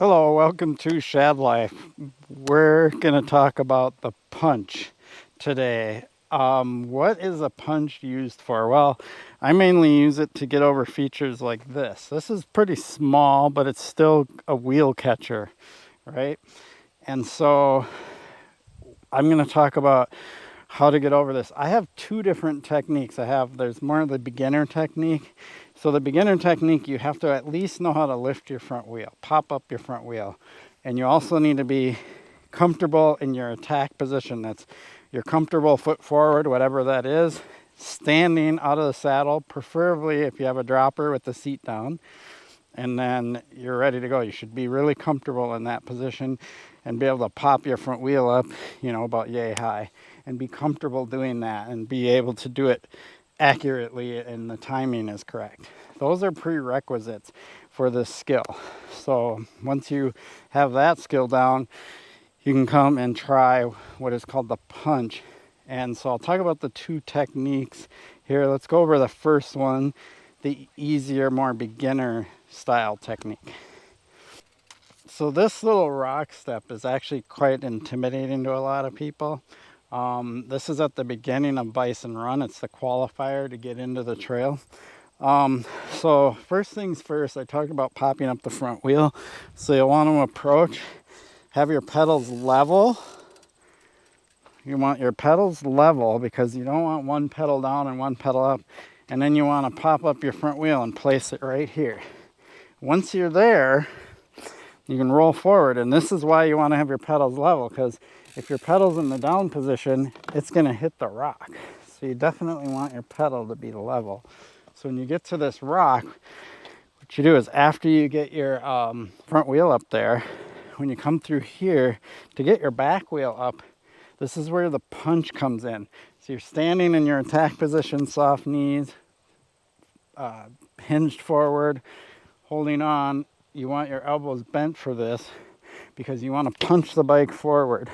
Hello, welcome to Shad Life. We're going to talk about the punch today. What is a punch used for? Well, I mainly use it to get over features like this. This is pretty small, but it's still a wheel catcher, right? And so I'm going to talk about how to get over this. I have two different techniques. There's more of the beginner technique. So the beginner technique, you have to at least know how to lift your front wheel, pop up your front wheel. And you also need to be comfortable in your attack position. That's your comfortable foot forward, whatever that is, standing out of the saddle, preferably if you have a dropper with the seat down. And then you're ready to go. You should be really comfortable in that position and be able to pop your front wheel up, about yay high, and be comfortable doing that and be able to do it accurately and the timing is correct. Those are prerequisites for this skill. So once you have that skill down, you can come and try what is called the punch. And so I'll talk about the two techniques here. Let's go over the first one, the easier, more beginner style technique. So this little rock step is actually quite intimidating to a lot of people. This is at the beginning of Bison Run. It's the qualifier to get into the trail. So first things first, I talked about popping up the front wheel. So you'll want to approach, have your pedals level. You want your pedals level because you don't want one pedal down and one pedal up. And then you want to pop up your front wheel and place it right here. Once you're there, you can roll forward. And this is why you want to have your pedals level, because if your pedal's in the down position, it's going to hit the rock. So you definitely want your pedal to be level. So when you get to this rock, what you do is after you get your front wheel up there, when you come through here, to get your back wheel up, this is where the punch comes in. So you're standing in your attack position, soft knees, hinged forward, holding on. You want your elbows bent for this because you want to punch the bike forward.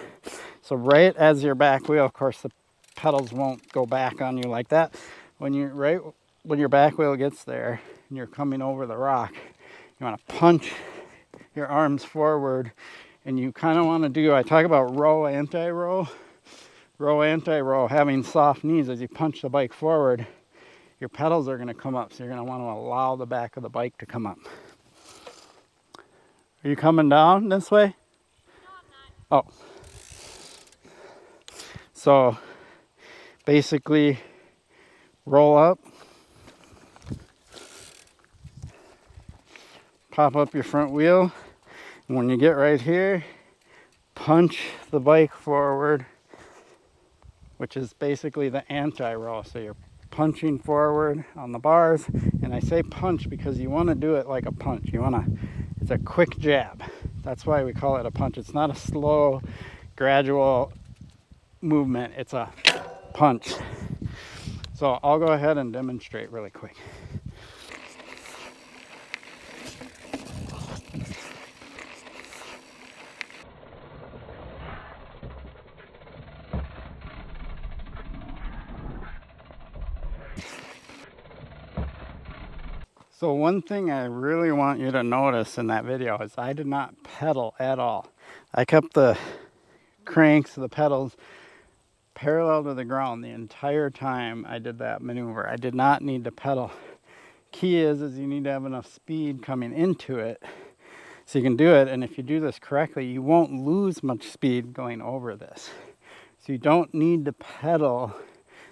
So right as your back wheel, of course, the pedals won't go back on you like that. When your back wheel gets there and you're coming over the rock, you want to punch your arms forward, and you kind of want to do, I talk about row, anti-row, having soft knees. As you punch the bike forward, your pedals are going to come up, so you're going to want to allow the back of the bike to come up. Are you coming down this way? No, I'm not. Oh. So basically roll up, pop up your front wheel, and when you get right here, punch the bike forward, which is basically the anti-roll. So you're punching forward on the bars, and I say punch because you want to do it like a punch. It's a quick jab. That's why we call it a punch. It's not a slow, gradual movement. It's a punch. So I'll go ahead and demonstrate really quick. So one thing I really want you to notice in that video is I did not pedal at all. I kept the cranks, the pedals, parallel to the ground the entire time I did that maneuver. I did not need to pedal. Key is you need to have enough speed coming into it so you can do it. And if you do this correctly, you won't lose much speed going over this. So you don't need to pedal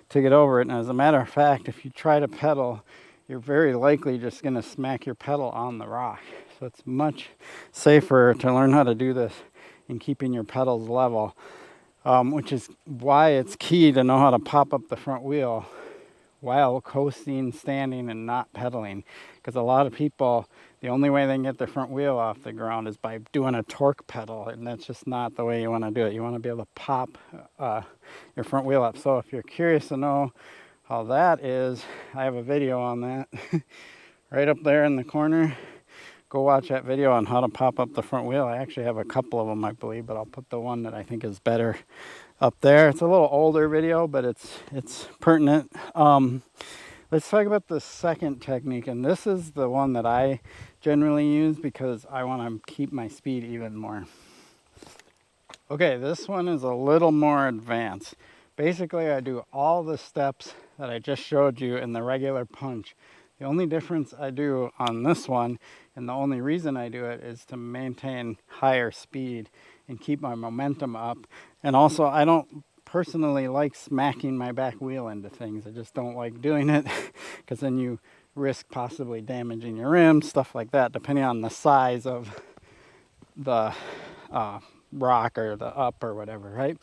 to get over it. And as a matter of fact, if you try to pedal, you're very likely just going to smack your pedal on the rock. So it's much safer to learn how to do this in keeping your pedals level, which is why it's key to know how to pop up the front wheel while coasting, standing, and not pedaling. Because a lot of people, the only way they can get their front wheel off the ground is by doing a torque pedal, and that's just not the way you want to do it. You want to be able to pop your front wheel up. So if you're curious to know how that is, I have a video on that right up there in the corner. Go watch that video on how to pop up the front wheel. I actually have a couple of them, I believe, but I'll put the one that I think is better up there. It's a little older video, but it's pertinent. Let's talk about the second technique, and this is the one that I generally use because I want to keep my speed even more. Okay, this one is a little more advanced. Basically, I do all the steps that I just showed you in the regular punch. The only difference I do on this one, and the only reason I do it, is to maintain higher speed and keep my momentum up. And also, I don't personally like smacking my back wheel into things. I just don't like doing it because then you risk possibly damaging your rim, stuff like that, depending on the size of the rock or the up or whatever, right?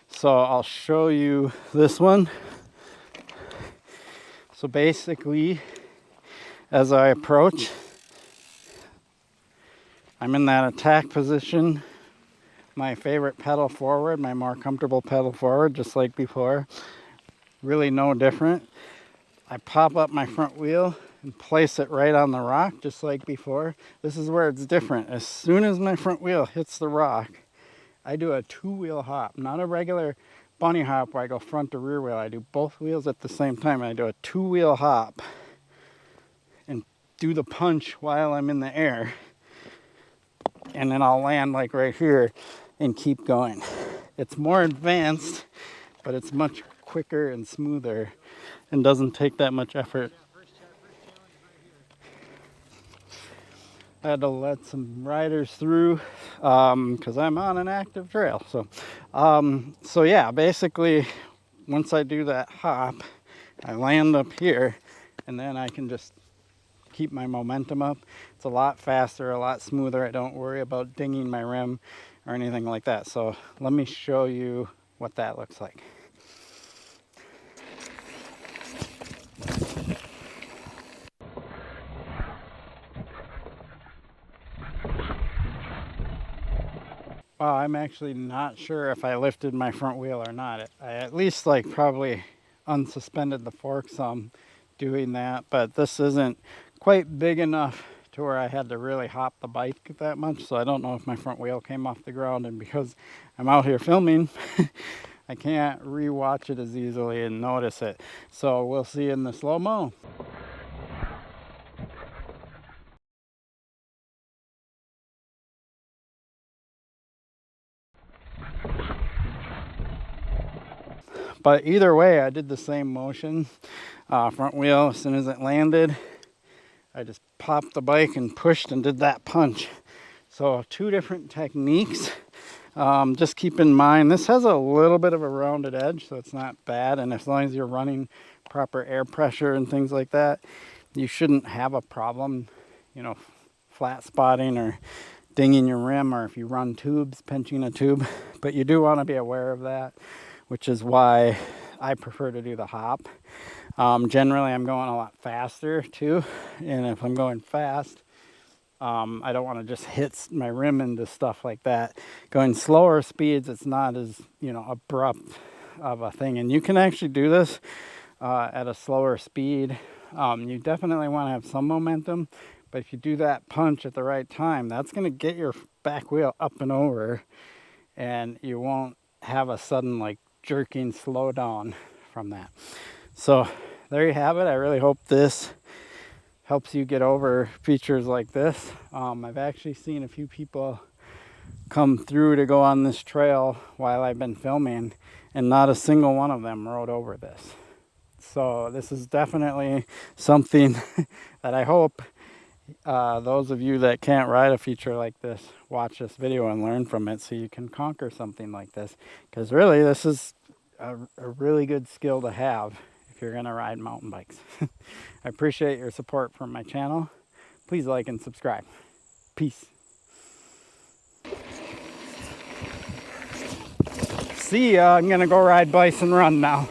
So I'll show you this one. So basically, as I approach, I'm in that attack position. My favorite pedal forward, my more comfortable pedal forward, just like before. Really no different. I pop up my front wheel and place it right on the rock, just like before. This is where it's different. As soon as my front wheel hits the rock, I do a two-wheel hop, not a regular bunny hop where I go front to rear wheel. I do both wheels at the same time. I do a two-wheel hop and do the punch while I'm in the air. And then I'll land like right here and keep going. It's more advanced, but it's much quicker and smoother and doesn't take that much effort. I had to let some riders through because I'm on an active trail. So yeah, basically, once I do that hop, I land up here, and then I can just keep my momentum up. It's a lot faster, a lot smoother. I don't worry about dinging my rim or anything like that. So let me show you what that looks like. Well, I'm actually not sure if I lifted my front wheel or not. I at least probably unsuspended the fork some doing that, but this isn't quite big enough to where I had to really hop the bike that much. So I don't know if my front wheel came off the ground, and because I'm out here filming, I can't re-watch it as easily and notice it. So we'll see in the slow-mo. But either way, I did the same motion. Front wheel, as soon as it landed, I just popped the bike and pushed and did that punch. So two different techniques. Just keep in mind, this has a little bit of a rounded edge, so it's not bad. And as long as you're running proper air pressure and things like that, you shouldn't have a problem, flat spotting or dinging your rim, or if you run tubes, pinching a tube. But you do want to be aware of that, which is why I prefer to do the hop. Generally, I'm going a lot faster too, and if I'm going fast, I don't want to just hit my rim into stuff like that. Going slower speeds, it's not as abrupt of a thing, and you can actually do this at a slower speed. You definitely want to have some momentum, but if you do that punch at the right time, that's going to get your back wheel up and over, and you won't have a sudden jerking slow down from that. So there you have it. I really hope this helps you get over features like this. I've actually seen a few people come through to go on this trail while I've been filming, and not a single one of them rode over this. So this is definitely something that I hope those of you that can't ride a feature like this watch this video and learn from it, so you can conquer something like this. Because really, this is a really good skill to have if you're going to ride mountain bikes. I appreciate your support from my channel. Please like and subscribe. Peace. See ya. I'm going to go ride Bison Run now.